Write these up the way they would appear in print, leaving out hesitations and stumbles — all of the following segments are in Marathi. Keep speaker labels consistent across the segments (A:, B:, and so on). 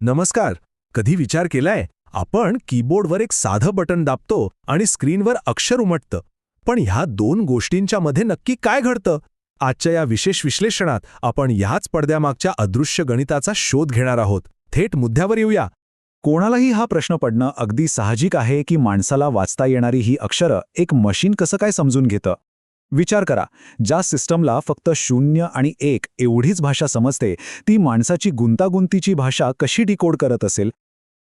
A: नमस्कार. कधी विचार केलाय आपण कीबोर्डवर एक साधं बटन दाबतो आणि स्क्रीनवर अक्षर उमटतं, पण ह्या दोन गोष्टींच्या मध्ये नक्की काय घडतं? आजच्या या विशेष विश्लेषणात आपण ह्याच पडद्यामागच्या अदृश्य गणिताचा शोध घेणार आहोत. थेट मुद्द्यावर येऊया.
B: कोणालाही हा प्रश्न पडणं अगदी साहजिक आहे की माणसाला वाचता येणारी ही अक्षरं एक मशीन कसं काय समजून घेतं. विचार करा, ज्या सिस्टमला फक्त 0 आणि 1 एवढीच भाषा समजते, ती माणसाची गुंतागुंतीची भाषा कशी डिकोड करत असेल?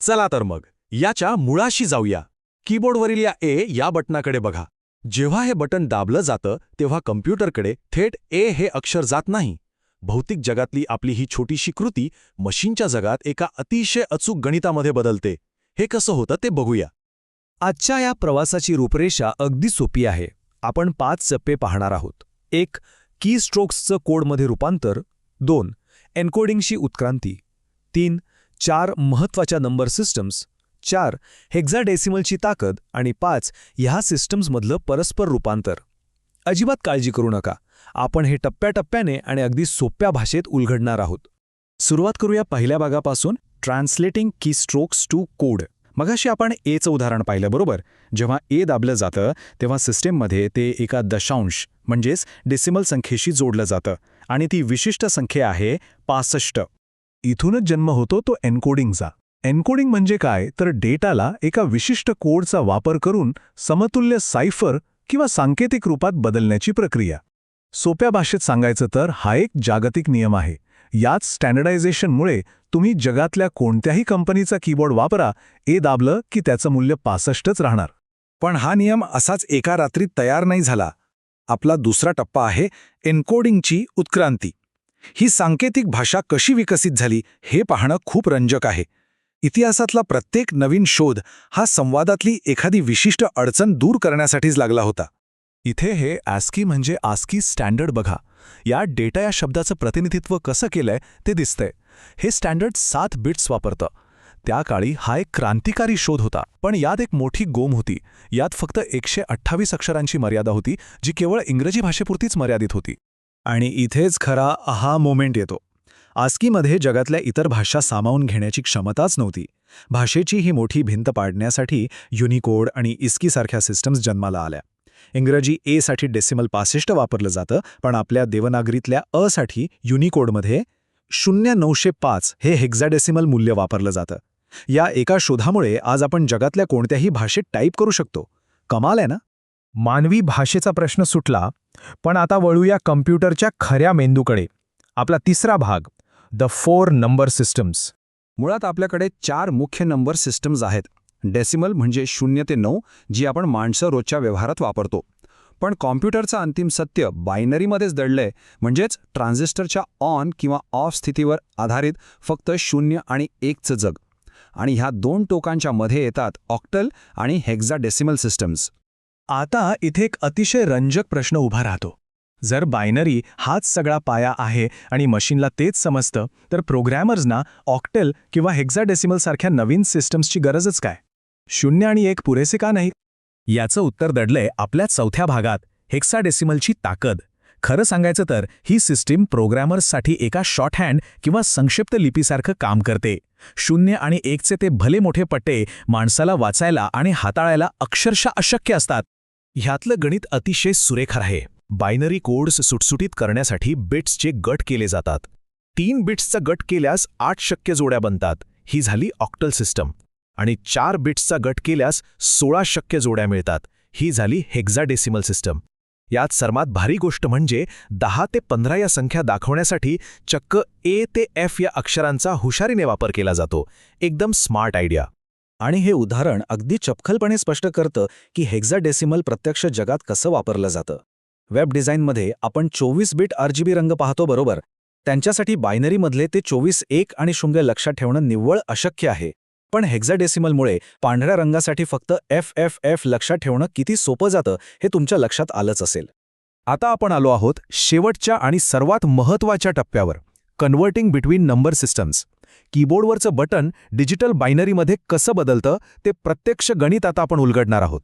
A: चला तर मग याच्या मुळाशी जाऊया. कीबोर्डवरील या ए या बटनाकडे बघा. जेव्हा हे बटन दाबलं जातं तेव्हा कम्प्युटरकडे थेट ए हे अक्षर जात नाही. भौतिक जगातली आपली ही छोटीशी कृती मशीनच्या जगात एका अतिशय अचूक गणितामध्ये बदलते. हे कसं होतं ते बघूया.
B: आजच्या या प्रवासाची रूपरेषा अगदी सोपी आहे. आपण 5 टप्पे पाहणार आहोत. 1. कीस्ट्रोक्सचं कोडमध्ये रूपांतर. 2. एन्कोडिंगची उत्क्रांती. 3. 4 महत्त्वाच्या नंबर सिस्टम्स. 4. हेक्साडेसिमलची ताकद. आणि 5. ह्या सिस्टम्समधलं परस्पर रूपांतर. अजिबात काळजी करू नका, आपण हे टप्प्याटप्प्याने आणि अगदी सोप्या भाषेत उलगडणार आहोत. सुरुवात करूया पहिल्या भागापासून, ट्रान्सलेटिंग कीस्ट्रोक्स टू कोड. मगाशी आपण एचं उदाहरण पाहिलं, बरोबर? जेव्हा ए दाबलं जातं तेव्हा सिस्टीममध्ये ते एका दशांश म्हणजेच डेसिमल संख्येशी जोडलं जातं आणि ती विशिष्ट संख्या आहे 65.
A: इथूनच जन्म होतो तो एन्कोडिंगचा. एन्कोडिंग म्हणजे काय, तर डेटाला एका विशिष्ट कोडचा वापर करून समतुल्य सायफर किंवा सांकेतिक रूपात बदलण्याची प्रक्रिया. सोप्या भाषेत सांगायचं तर हा एक जागतिक नियम आहे. याच स्टँडर्डायझेशनमुळे तुम्ही जगातल्या कोणत्याही कंपनीचा कीबोर्ड वापरा, ए दाबलं की त्याचं मूल्य 65च राहणार.
B: पण हा नियम असाच एका रात्रीत तयार नाही झाला. आपला दुसरा टप्पा आहे एन्कोडिंगची उत्क्रांती. ही सांकेतिक भाषा कशी विकसित झाली हे पाहणं खूप रंजक आहे. इतिहासातला प्रत्येक नवीन शोध हा संवादातली एखादी विशिष्ट अडचण दूर करण्यासाठीच लागला होता.
A: इथे हे ASCII म्हणजे ASCII स्टँडर्ड बघा. या डेटा या शब्दाचं प्रतिनिधित्व कसं केलंय ते दिसतंय. हे स्टँडर्ड 7 बिट्स वापरतं. त्या काळी हा एक क्रांतिकारी शोध होता, पण यात एक मोठी गोम होती. यात फक्त 128 अक्षरांची मर्यादा होती, जी केवळ इंग्रजी भाषेपुरतीच मर्यादित होती.
B: आणि इथेच खरा आहा मोमेंट येतो. ASCIIमध्ये जगातल्या इतर भाषा सामावून घेण्याची क्षमताच नव्हती. भाषेची ही मोठी भिंत पाडण्यासाठी युनिकोड आणि ISCII सारख्या सिस्टम्स जन्माला आल्या. इंग्रजी एसाठी डेसिमल 65 वापरलं जातं, पण आपल्या देवनागरीतल्या असाठी युनिकोडमध्ये 0905 हे हेक्साडेसिमल मूल्य वापरलं जातं. या एका शोधामुळे आज आपण जगातल्या कोणत्याही भाषेत टाईप करू शकतो. कमाल आहे ना?
C: मानवी भाषेचा प्रश्न सुटला, पण आता वळूया कम्प्युटरच्या खऱ्या मेंदूकडे. आपला तिसरा भाग, द 4 नंबर सिस्टम्स.
B: मुळात आपल्याकडे 4 मुख्य नंबर सिस्टम्स आहेत. डेसिमल म्हणजे 0 ते 9, जी आपण माणसं रोजच्या व्यवहारात वापरतो. पण कॉम्प्युटरचं अंतिम सत्य बायनरीमध्येच दडलंय, म्हणजेच ट्रान्झिस्टरच्या ऑन किंवा ऑफ स्थितीवर आधारित फक्त 0 आणि 1चं जग. आणि ह्या 2 टोकांच्या मध्ये येतात ऑक्टल आणि हेक्साडेसिमल सिस्टम्स.
C: आता इथे एक अतिशय रंजक प्रश्न उभा राहतो. जर बायनरी हाच सगळा पाया आहे आणि मशीनला तेच समजतं, तर प्रोग्रॅमर्सना ऑक्टल किंवा हेक्साडेसिमल सारख्या नवीन सिस्टम्सची गरजच काय? 0 आणि 1 पुरेसे का नाही?
A: याचं उत्तर दडलंय आपल्या चौथ्या भागात, हेक्साडेसिमलची ताकद. खरं सांगायचं तर ही सिस्टीम प्रोग्रॅमर्ससाठी एका शॉर्टहँड किंवा संक्षिप्त लिपीसारखं काम करते. 0 आणि 1चे ते भले मोठे पट्टे माणसाला वाचायला आणि हाताळायला अक्षरशः अशक्य असतात. ह्यातलं गणित अतिशय सुरेख आहे. बायनरी कोड्स सुटसुटीत करण्यासाठी बिट्सचे गट केले जातात. 3 बिट्सचा गट केल्यास 8 शक्य जोड्या बनतात. ही झाली ऑक्टल सिस्टम. आणि 4 बिट्सचा गट केल्यास 16 शक्य जोड्या मिळतात. ही झाली हेक्साडेसिमल सिस्टम. यात सर्वात भारी गोष्ट म्हणजे 10 ते 15 या संख्या दाखवण्यासाठी चक्क ए ते एफ या अक्षरांचा हुशारीने वापर केला जातो. एकदम स्मार्ट आयडिया.
B: आणि हे उदाहरण अगदी चपखलपणे स्पष्ट करतं की हेक्साडेसिमल प्रत्यक्ष जगात कसं वापरलं जातं. वेब डिझाईनमध्ये आपण 24 बिट RGB रंग पाहतो, बरोबर? त्यांच्यासाठी बायनरीमधले ते 24 1 आणि 0 लक्षात ठेवणं निव्वळ अशक्य आहे. पण हेक्साडेसिमलमुळे पांढऱ्या रंगासाठी फक्त FFF लक्षात ठेवणं किती सोपं जातं हे तुमच्या लक्षात आलंच असेल.
A: आता आपण आलो आहोत शेवटच्या आणि सर्वात महत्त्वाच्या टप्प्यावर, कन्व्हर्टिंग बिटवीन नंबर सिस्टम्स. कीबोर्डवरचं बटन डिजिटल बायनरीमध्ये कसं बदलतं ते प्रत्यक्ष गणित आता आपण उलगडणार आहोत.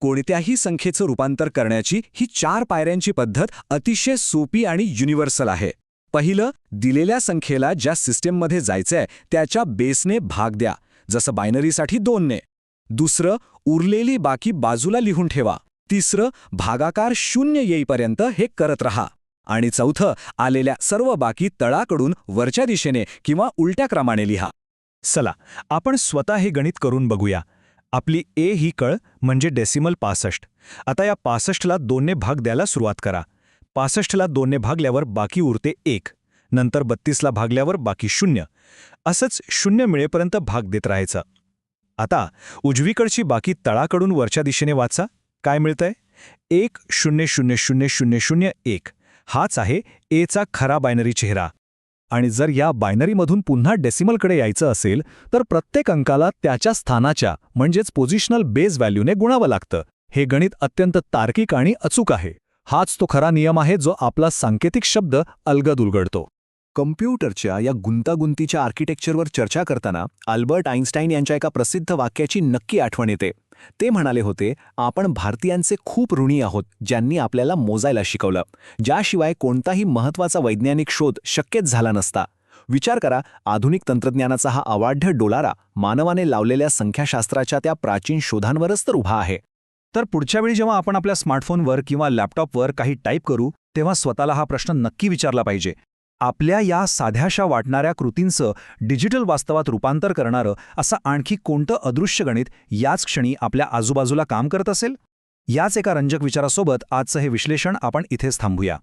B: कोणत्याही संख्येचं रूपांतर करण्याची ही 4 पायऱ्यांची पद्धत अतिशय सोपी आणि युनिव्हर्सल आहे. पहिलं, दिलेल्या संख्येला ज्या सिस्टीममध्ये जायचंय त्याच्या बेसने भाग द्या, जसं बायनरीसाठी 2ने. दुसरं, उरलेली बाकी बाजूला लिहून ठेवा. तिसरं, भागाकार 0 येईपर्यंत हे करत रहा. आणि चौथं, आलेल्या सर्व बाकी तळाकडून वरच्या दिशेने किंवा उलट्या क्रमाने लिहा.
C: चला आपण स्वतः हे गणित करून बघूया. आपली ए ही कळ म्हणजे डेसिमल 65. आता या 65ला 2ने भाग द्यायला सुरुवात करा. 65ला 2ने भागल्यावर बाकी उरते 1. नंतर 32ला भागल्यावर बाकी 0. असंच 0 मिळेपर्यंत भाग देत राहायचं. आता उजवीकडची बाकी तळाकडून वरच्या दिशेने वाचा. काय मिळतंय? 1000001. हाच आहे एचा खरा बायनरी चेहरा. आणि जर या बायनरीमधून पुन्हा डेसिमलकडे यायचं असेल तर प्रत्येक अंकाला त्याच्या स्थानाच्या म्हणजेच पोझिशनल बेस व्हॅल्यूने गुणावं लागतं. हे गणित अत्यंत तार्किक आणि अचूक आहे. हाच तो खरा नियम आहे जो आपला सांकेतिक शब्द अलगद उलगडतो.
D: कम्प्युटरच्या या गुंतागुंतीच्या आर्किटेक्चरवर चर्चा करताना अल्बर्ट आइन्स्टाईन यांच्या एका प्रसिद्ध वाक्याची नक्की आठवण येते. ते म्हणाले होते, आपण भारतीयांचे खूप ऋणी आहोत ज्यांनी आपल्याला मोजायला शिकवलं, ज्याशिवाय कोणताही महत्त्वाचा वैज्ञानिक शोध शक्यच झाला नसता. विचार करा, आधुनिक तंत्रज्ञानाचा हा अवाढ्य डोलारा मानवाने लावलेल्या संख्याशास्त्राच्या त्या प्राचीन शोधांवरच तर उभा आहे.
A: तर पुढच्या वेळी जेव्हा आपण आपल्या स्मार्टफोनवर किंवा लॅपटॉपवर काही टाईप करू तेव्हा स्वतःला हा प्रश्न नक्की विचारला पाहिजे. आपल्या या साध्याशा वाटणाऱ्या कृतींचं डिजिटल वास्तवात रूपांतर करणारं असं आणखी कोणतं अदृश्य गणित याच क्षणी आपल्या आजूबाजूला काम करत असेल? याच एका रंजक विचारासोबत आजचं हे विश्लेषण आपण इथेच थांबूया.